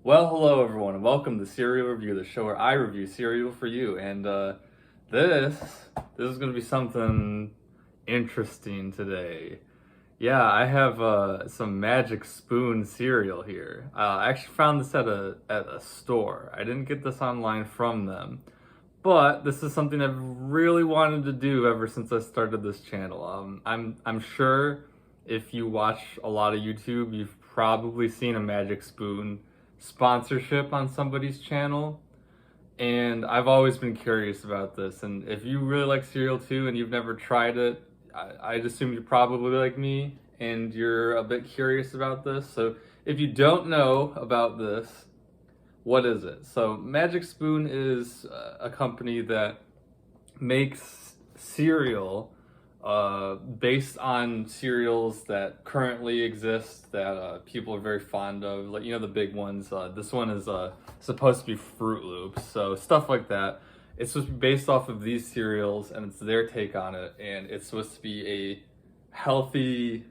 Well, hello everyone, and welcome to Cereal Review, the show where I review cereal for you. And this this is gonna be something interesting today. Yeah, I have some Magic Spoon cereal here. I actually found this at a store. I didn't get this online from them, but this is something I've really wanted to do ever since I started this channel. I'm sure if you watch a lot of YouTube, you've probably seen a Magic Spoon sponsorship on somebody's channel. And I've always been curious about this. And if you really like cereal too and you've never tried it, I'd assume you're probably like me and you're a bit curious about this. So if you don't know about this, what is it? So Magic Spoon is a company that makes cereal based on cereals that currently exist that people are very fond of. Like, you know, the big ones. This one is supposed to be Fruit Loops, so stuff like that. It's supposed to be based off of these cereals, and it's their take on it, and it's supposed to be a healthy,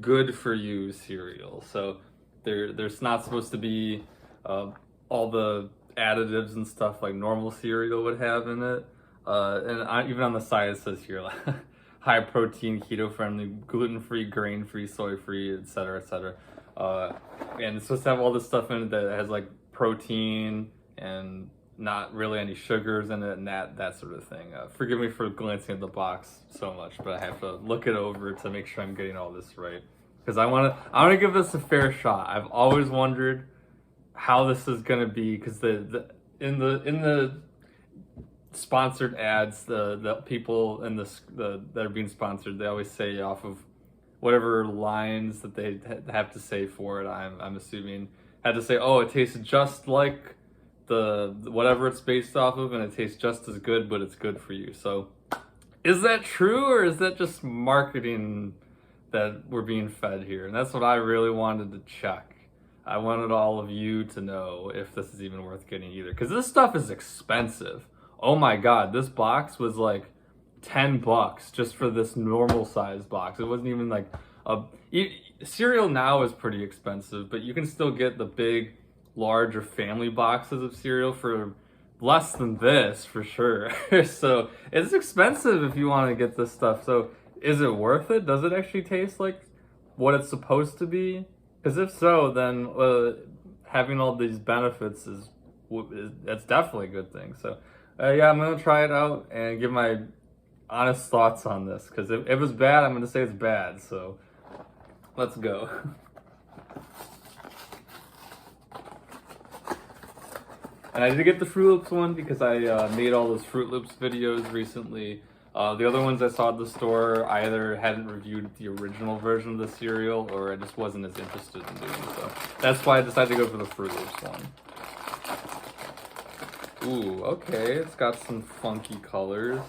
good for you cereal. So there's not supposed to be all the additives and stuff like normal cereal would have in it. Even on the side it says here, like, high protein, keto friendly, gluten free, grain free, soy free, etc., etc. And it's supposed to have all this stuff in it that has like protein and not really any sugars in it and that sort of thing. Forgive me for glancing at the box so much, but I have to look it over to make sure I'm getting all this right because I want to give this a fair shot. I've always wondered how this is gonna be because in the sponsored ads, the people in that are being sponsored, they always say off of whatever lines that they have to say for it. I'm assuming had to say, oh, it tastes just like the whatever it's based off of, and it tastes just as good, but it's good for you. So, is that true, or is that just marketing that we're being fed here? And that's what I really wanted to check. I wanted all of you to know if this is even worth getting either, because this stuff is expensive. Oh my god, this box was like $10 just for this normal size box. It wasn't even like cereal now is pretty expensive, but you can still get the big, large or family boxes of cereal for less than this for sure. So it's expensive if you want to get this stuff. So is it worth it? Does it actually taste like what it's supposed to be? Because if so, then having all these benefits that's definitely a good thing. So yeah, I'm gonna try it out and give my honest thoughts on this. Because if it was bad, I'm gonna say it's bad. So let's go. And I did get the Fruit Loops one because I made all those Fruit Loops videos recently. The other ones I saw at the store, I either hadn't reviewed the original version of the cereal or I just wasn't as interested in doing so. That's why I decided to go for the Fruit Loops one. Ooh, okay, it's got some funky colors.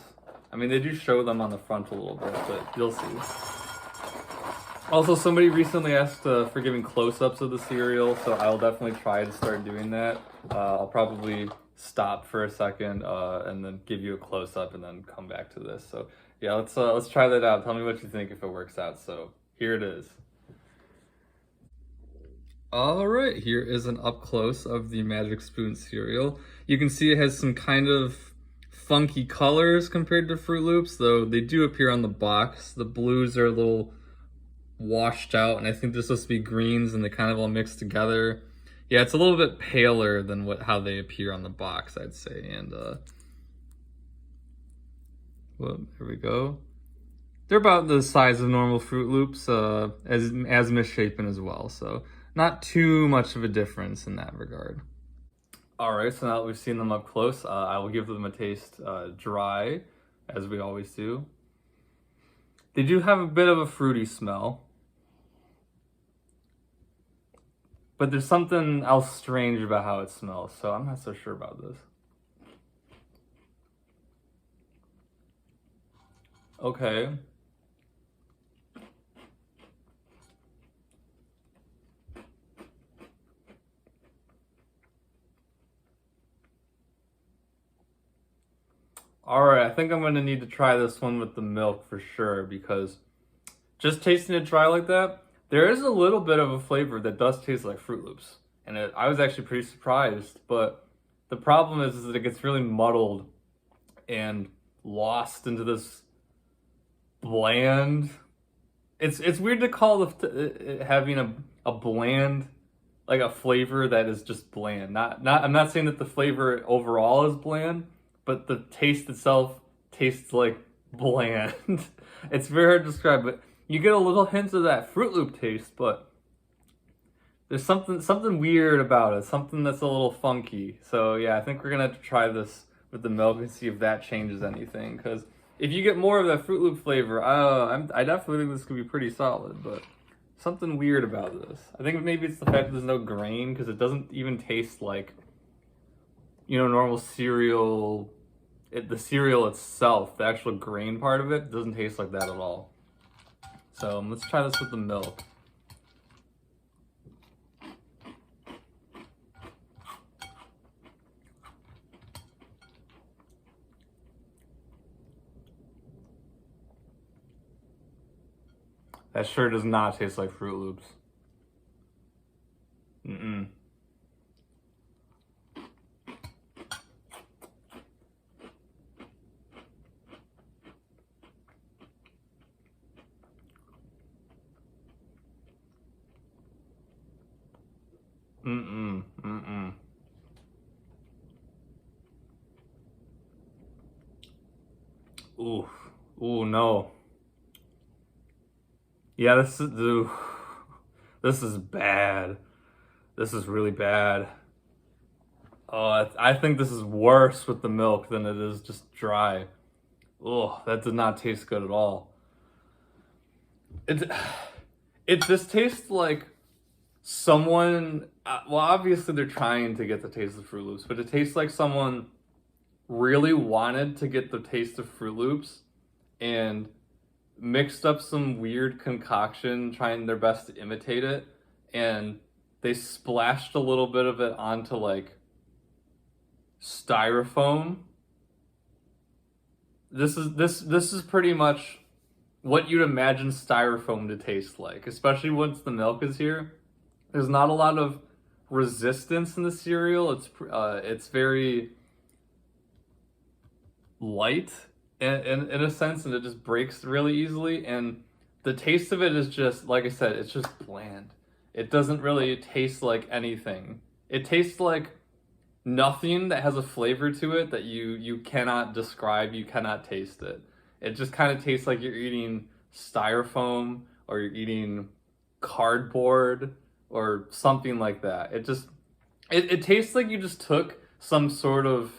I mean, they do show them on the front a little bit, but you'll see. Also, somebody recently asked for giving close-ups of the cereal, so I'll definitely try to start doing that. I'll probably stop for a second and then give you a close-up and then come back to this. So yeah, let's try that out. Tell me what you think if it works out. So here it is. All right, here is an up close of the Magic Spoon cereal. You can see it has some kind of funky colors compared to Fruit Loops, though they do appear on the box. The blues are a little washed out, and I think they're supposed to be greens, and they kind of all mixed together. Yeah, it's a little bit paler than how they appear on the box, I'd say. And well, here we go. They're about the size of normal Fruit Loops, as misshapen as well. So not too much of a difference in that regard. All right, so now that we've seen them up close, I will give them a taste dry, as we always do. They do have a bit of a fruity smell, but there's something else strange about how it smells, so I'm not so sure about this. Okay. All right, I think I'm gonna need to try this one with the milk for sure, because just tasting it dry like that, there is a little bit of a flavor that does taste like Fruit Loops. and I was actually pretty surprised. But the problem is that it gets really muddled and lost into this bland. It's weird to call having a bland, like a flavor that is just bland. Not I'm not saying that the flavor overall is bland, but the taste itself tastes like bland. It's very hard to describe, but you get a little hint of that Fruit Loop taste, but there's something weird about it, something that's a little funky. So yeah, I think we're gonna have to try this with the milk and see if that changes anything. Because if you get more of that Fruit Loop flavor, I definitely think this could be pretty solid. But something weird about this. I think maybe it's the fact that there's no grain, because it doesn't even taste like, normal cereal. The cereal itself, the actual grain part of it, doesn't taste like that at all. So let's try this with the milk. That sure does not taste like Fruit Loops. Mm-mm. Mm-mm. Mm-mm. Ooh. Ooh, no. Yeah, this is bad. This is really bad. Oh, I think this is worse with the milk than it is just dry. Oh, that did not taste good at all. It, it just tastes like someone. Well, obviously they're trying to get the taste of Fruit Loops, but it tastes like someone really wanted to get the taste of Fruit Loops and mixed up some weird concoction, trying their best to imitate it, and they splashed a little bit of it onto like styrofoam. This is pretty much what you'd imagine styrofoam to taste like, especially once the milk is here. There's not a lot of resistance in the cereal. It's very light in a sense, and it just breaks really easily. And the taste of it is just, like I said, it's just bland. It doesn't really taste like anything. It tastes like nothing that has a flavor to it that you cannot describe, you cannot taste it. It just kind of tastes like you're eating styrofoam or you're eating cardboard or something like that. It tastes like you just took some sort of,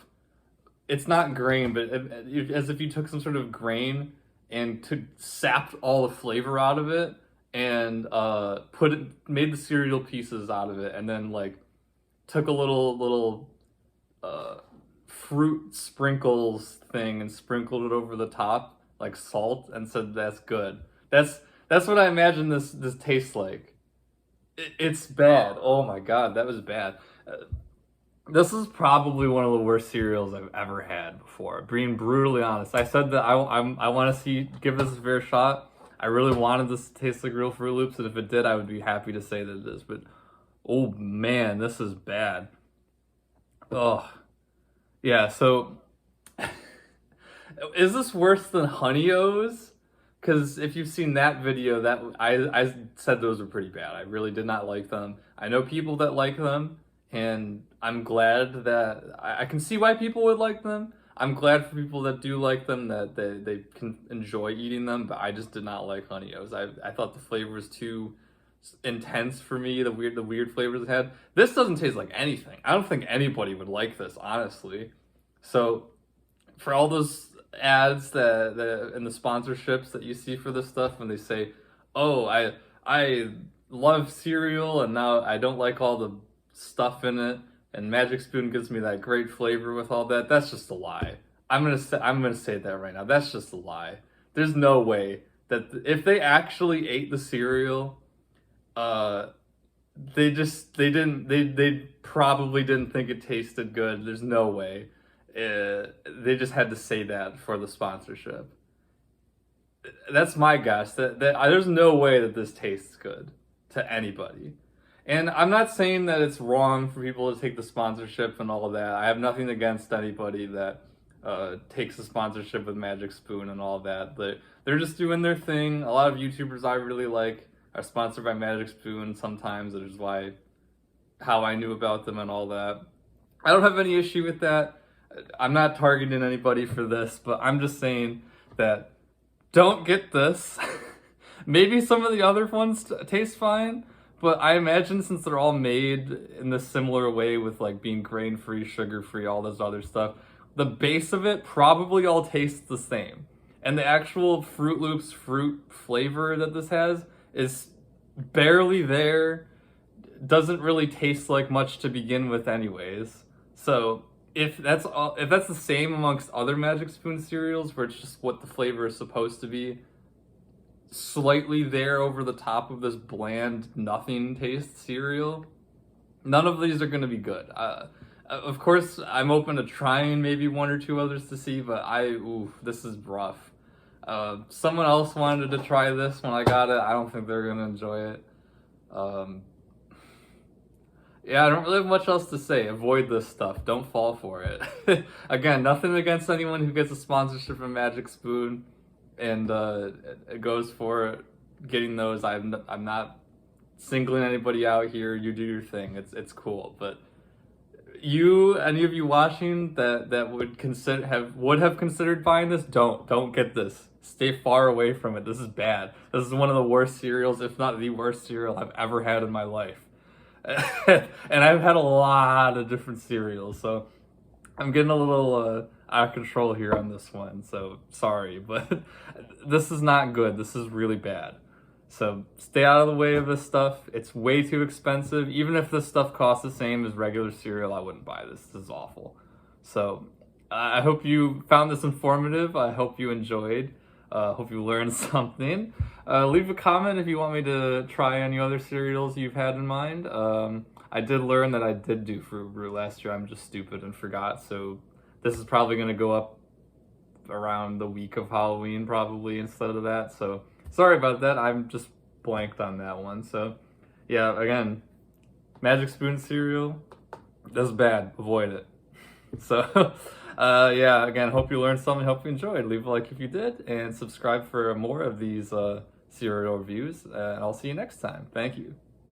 it's not grain, but as if you took some sort of grain and sapped all the flavor out of it and made the cereal pieces out of it, and then like took a little fruit sprinkles thing and sprinkled it over the top like salt and said that's good. That's what I imagine this tastes like. It's bad. Oh my god, that was bad. This is probably one of the worst cereals I've ever had before. Being brutally honest, I said that I want to give this a fair shot. I really wanted this to taste like real Fruit Loops, and if it did, I would be happy to say that it is. But oh man, this is bad. Oh yeah. So is this worse than Honey O's? Because if you've seen that video, that I said those were pretty bad. I really did not like them. I know people that like them, and I'm glad that I can see why people would like them. I'm glad for people that do like them, that they can enjoy eating them, but I just did not like Honey O's. I thought the flavor was too intense for me, the weird flavors it had. This doesn't taste like anything. I don't think anybody would like this, honestly. So for all those ads that and the sponsorships that you see for this stuff, when they say, "Oh, I love cereal and now I don't like all the stuff in it, and Magic Spoon gives me that great flavor with all that," that's just a lie. I'm gonna say that right now. That's just a lie. There's no way that if they actually ate the cereal, they probably didn't think it tasted good. There's no way. They just had to say that for the sponsorship. That's my guess. That there's no way that this tastes good to anybody. And I'm not saying that it's wrong for people to take the sponsorship and all of that. I have nothing against anybody that takes a sponsorship with Magic Spoon and all of that. But they're just doing their thing. A lot of YouTubers I really like are sponsored by Magic Spoon sometimes, which is why how I knew about them and all that. I don't have any issue with that. I'm not targeting anybody for this, but I'm just saying that don't get this. Maybe some of the other ones taste fine, but I imagine since they're all made in this similar way with like being grain-free, sugar-free, all this other stuff, the base of it probably all tastes the same. And the actual Fruit Loops fruit flavor that this has is barely there, doesn't really taste like much to begin with anyways. So if that's the same amongst other Magic Spoon cereals where it's just what the flavor is supposed to be, slightly there over the top of this bland nothing taste cereal, none of these are going to be good. Of course, I'm open to trying maybe one or two others to see, but this is rough. Someone else wanted to try this when I got it. I don't think they're going to enjoy it. Yeah, I don't really have much else to say. Avoid this stuff. Don't fall for it. Again, nothing against anyone who gets a sponsorship from Magic Spoon and it goes for getting those. I'm not singling anybody out here. You do your thing. It's cool. But any of you watching that would have considered buying this, don't get this. Stay far away from it. This is bad. This is one of the worst cereals, if not the worst cereal I've ever had in my life. And I've had a lot of different cereals, so I'm getting a little out of control here on this one, so sorry, but this is not good. This is really bad. So stay out of the way of this stuff. It's way too expensive. Even if this stuff costs the same as regular cereal, I wouldn't buy this. This is awful. So I hope you found this informative. I hope you enjoyed. Hope you learned something. Leave a comment if you want me to try any other cereals you've had in mind. I did learn that I did do Fruit Root last year. I'm just stupid and forgot. So this is probably going to go up around the week of Halloween probably instead of that. So sorry about that. I'm just blanked on that one. So yeah, again, Magic Spoon cereal, that's bad. Avoid it. So yeah, again, hope you learned something. Hope you enjoyed. Leave a like if you did, and subscribe for more of these cereal reviews. And I'll see you next time. Thank you.